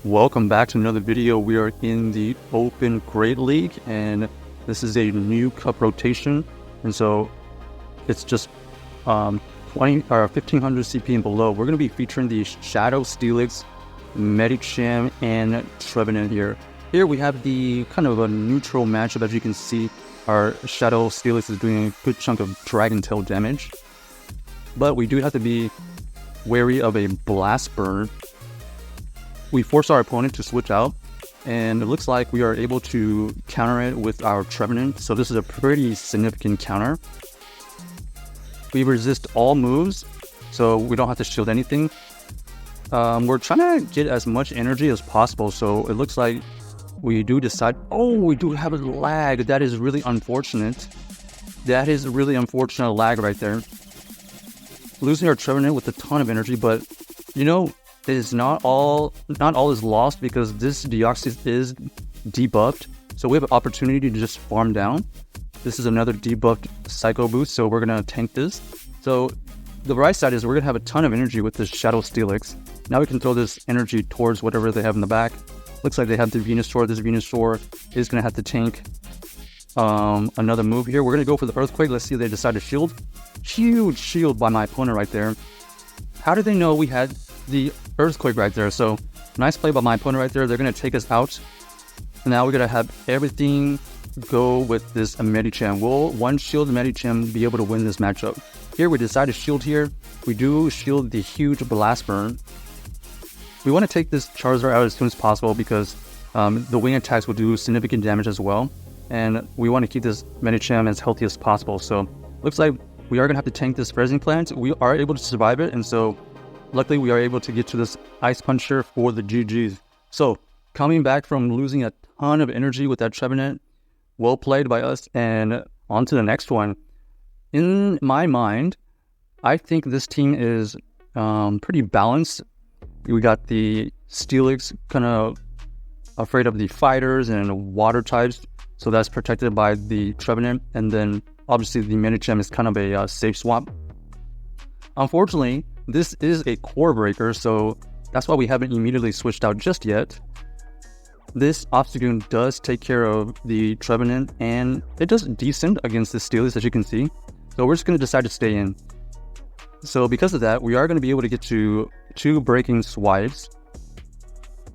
Welcome back to another video. We are in the Open Great League, and this is a new cup rotation, and so it's just 20 or 1500 CP and below. We're going to be featuring the Shadow Steelix Medicham and Trevenant here. Here we have the kind of a neutral matchup. As you can see, our Shadow Steelix is doing a good chunk of Dragon Tail damage, but we do have to be wary of a Blast Burn. We force our opponent to switch out, and it looks like we are able to counter it with our Trevenant. So this is a pretty significant counter. We resist all moves, so we don't have to shield anything. We're trying to get as much energy as possible, so it looks like we do decide... Oh, we do have a lag. That is really unfortunate. That is a really unfortunate lag right there. Losing our Trevenant with a ton of energy, but you know, it is not all is lost, because this Deoxys is debuffed, so we have an opportunity to just farm down. This is another debuffed Psycho Boost, so we're gonna tank this. So the right side is we're gonna have a ton of energy with this Shadow Steelix. Now we can throw this energy towards whatever they have in the back. Looks like they have the Venusaur. This Venusaur is gonna have to tank another move here. We're gonna go for the Earthquake. Let's see if they decide to shield. Huge shield by my opponent right there. How did they know we had the Earthquake right there? So nice play by my opponent right there. They're going to take us out. Now we're going to have everything go with this Medicham. Will one shield Medicham be able to win this matchup? Here we decide to shield here. We do shield the huge Blast Burn. We want to take this Charizard out as soon as possible, because the wing attacks will do significant damage as well. And we want to keep this Medicham as healthy as possible. So looks like we are going to have to tank this Freezing Plant. We are able to survive it, and so luckily we are able to get to this Ice Puncher for the GGs. So coming back from losing a ton of energy with that Trevenant, well played by us, and on to the next one. In my mind, I think this team is pretty balanced. We got the Steelix kind of afraid of the fighters and water types, so that's protected by the Trevenant, and then obviously the Medicham is kind of a safe swap. Unfortunately, this is a core breaker, so that's why we haven't immediately switched out just yet. This Obstagoon does take care of the Trevenant, and it does decent against the Steelix, as you can see. So we're just going to decide to stay in. So because of that, we are going to be able to get to 2 breaking swipes.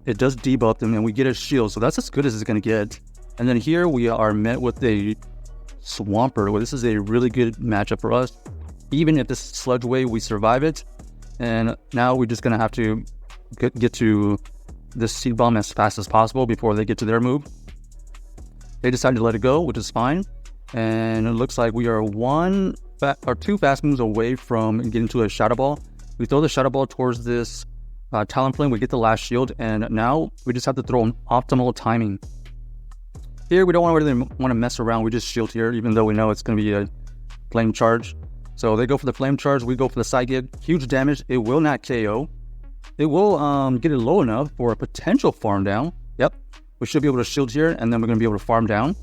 It does debuff them, and we get a shield, so that's as good as it's going to get. And then here we are met with a Swampert. Well, this is a really good matchup for us. Even if this Sludge Wave, we survive it. And now we're just going to have to get to this Seed Bomb as fast as possible before they get to their move. They decided to let it go, which is fine. And it looks like we are 2 fast moves away from getting to a Shadow Ball. We throw the Shadow Ball towards this Talonflame. We get the last shield. And now we just have to throw an optimal timing. Here, we don't really want to mess around. We just shield here, even though we know it's going to be a Flame Charge. So they go for the Flame Charge, we go for the Psychic. Huge damage. It will not KO. It will get it low enough for a potential farm down. Yep. We should be able to shield here, and then we're going to be able to farm down.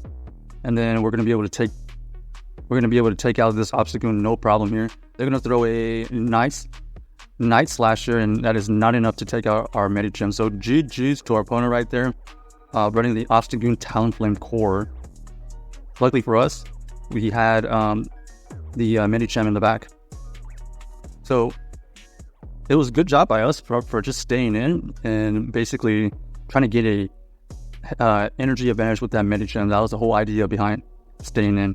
And then we're going to be able to take out this Obstagoon, no problem here. They're going to throw a nice Night Slasher, and that is not enough to take out our Medicham. So GG's to our opponent right there, running the Obstagoon Talonflame core. Luckily for us, we had the Medicham in the back. So it was a good job by us for just staying in and basically trying to get a energy advantage with that Medicham. That was the whole idea behind staying in.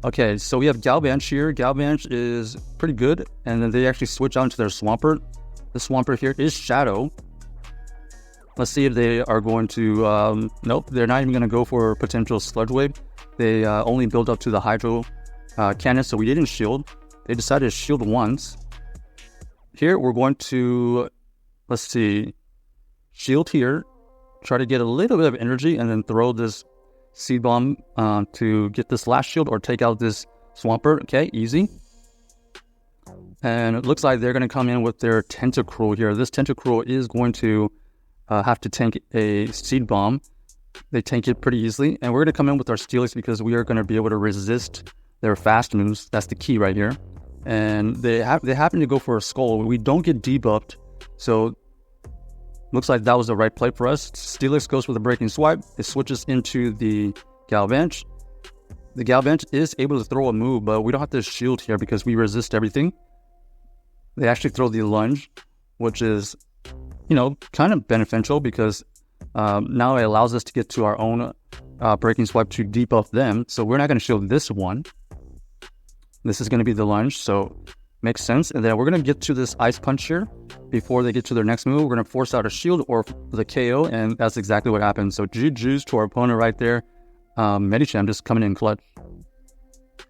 Okay, so we have Galvantch here. Galvantch is pretty good, and then they actually switch out into their Swampert. The Swampert here is Shadow. Let's see if they are going to... nope, they're not even going to go for a potential Sludge Wave. They only build up to the Hydro Cannon, so we didn't shield. They decided to shield once. Here we're going to, let's see, shield here, try to get a little bit of energy, and then throw this Seed Bomb to get this last shield or take out this Swampert. Okay, easy. And it looks like they're going to come in with their Tentacruel here. This Tentacruel is going to have to tank a Seed Bomb. They tank it pretty easily, and we're going to come in with our Steelix because we are going to be able to resist their fast moves. That's the key right here. And they happen to go for a Skull. We don't get debuffed, so Looks like that was the right play for us. Steelix goes with a breaking swipe. It switches into the Galvantch. The Galvantch is able to throw a move, but we don't have to shield here because we resist everything. They actually throw the lunge, which is, kind of beneficial because now it allows us to get to our own breaking swipe to debuff them. So we're not going to shield this one. This is going to be the lunge, so makes sense. And then we're going to get to this ice punch here before they get to their next move. We're going to force out a shield or the KO, and that's exactly what happened. So GG's to our opponent right there. Medicham just coming in clutch.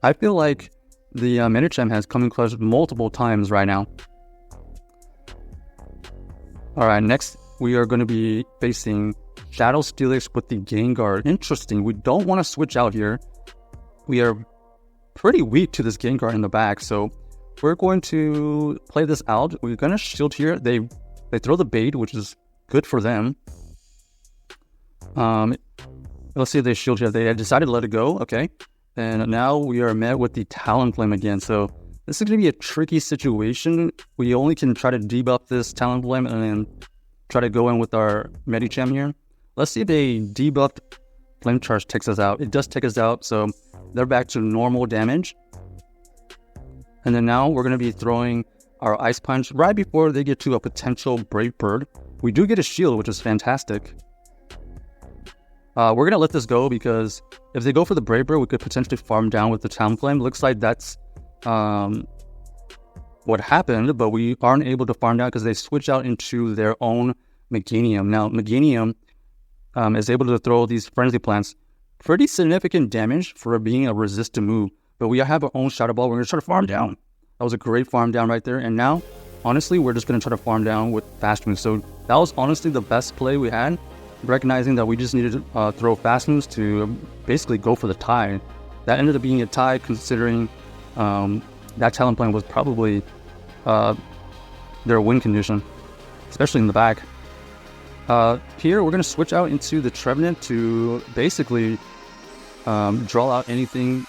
I feel like the Medicham has come in clutch multiple times right now. All right, next we are going to be facing Shadow Steelix with the Gengar. Interesting. We don't want to switch out here. We are pretty weak to this Gengar in the back, so we're going to play this out. We're going to shield here. They throw the bait, which is good for them. Let's see if they shield here. They decided to let it go. Okay. And now we are met with the Talonflame again. So this is going to be a tricky situation. We only can try to debuff this Talonflame and then try to go in with our Medicham here. Let's see if a debuffed Flame Charge takes us out. It does take us out, so they're back to normal damage. And then now we're going to be throwing our Ice Punch right before they get to a potential Brave Bird. We do get a shield, which is fantastic. We're going to let this go because if they go for the Brave Bird, we could potentially farm down with the Talonflame. Looks like that's what happened, but we aren't able to farm down because they switch out into their own Meganium. Now, Meganium is able to throw these Frenzy Plants. Pretty significant damage for being a resistant move. But we have our own Shadow Ball. We're going to try to farm down. That was a great farm down right there. And now, honestly, we're just going to try to farm down with Fast Moves. So that was honestly the best play we had. Recognizing that we just needed to throw Fast Moves to basically go for the tie. That ended up being a tie considering that Talonflame was probably their win condition, especially in the back. Here, we're going to switch out into the Trevenant to basically draw out anything.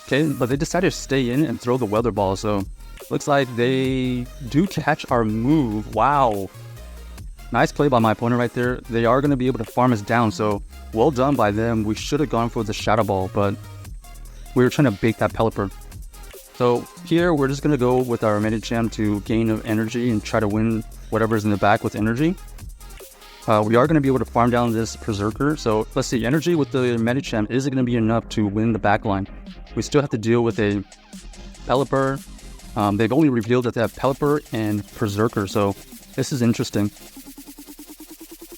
Okay, but they decided to stay in and throw the Weather Ball, so looks like they do catch our move. Wow. Nice play by my opponent right there. They are going to be able to farm us down, so well done by them. We should have gone for the Shadow Ball, but we were trying to bait that Pelipper. So here, we're just going to go with our Medicham to gain energy and try to win whatever's in the back with energy. We are going to be able to farm down this Berserker. So let's see, energy with the Medicham isn't going to be enough to win the backline. We still have to deal with a Pelipper. They've only revealed that they have Pelipper and Berserker, so this is interesting.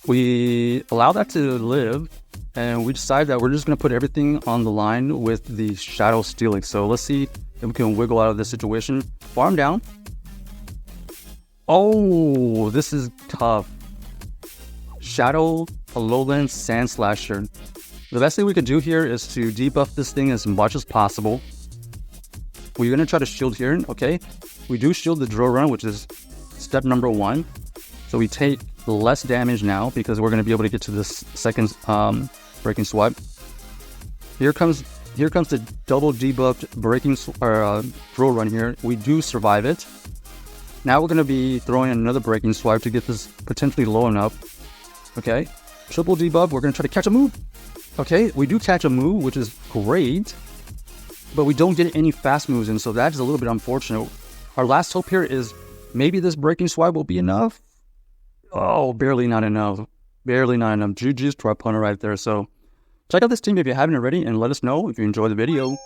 We allow that to live, and we decide that we're just going to put everything on the line with the Shadow Steelix. So let's see if we can wiggle out of this situation. Farm down. Oh, this is tough. Shadow Alolan Sand Slasher. The best thing we could do here is to debuff this thing as much as possible. We're going to try to shield here, okay? We do shield the Drill Run, which is step number 1. So we take less damage now because we're going to be able to get to this second Breaking Swipe. Here comes the double debuffed Drill Run here. We do survive it. Now we're going to be throwing another Breaking Swipe to get this potentially low enough. Okay, triple debuff. We're going to try to catch a move. Okay, we do catch a move, which is great, but we don't get any fast moves in, so that is a little bit unfortunate. Our last hope here is maybe this Breaking Swipe will be enough. Oh, barely not enough. Barely not enough. GG's to our opponent right there. So check out this team if you haven't already, and let us know if you enjoyed the video.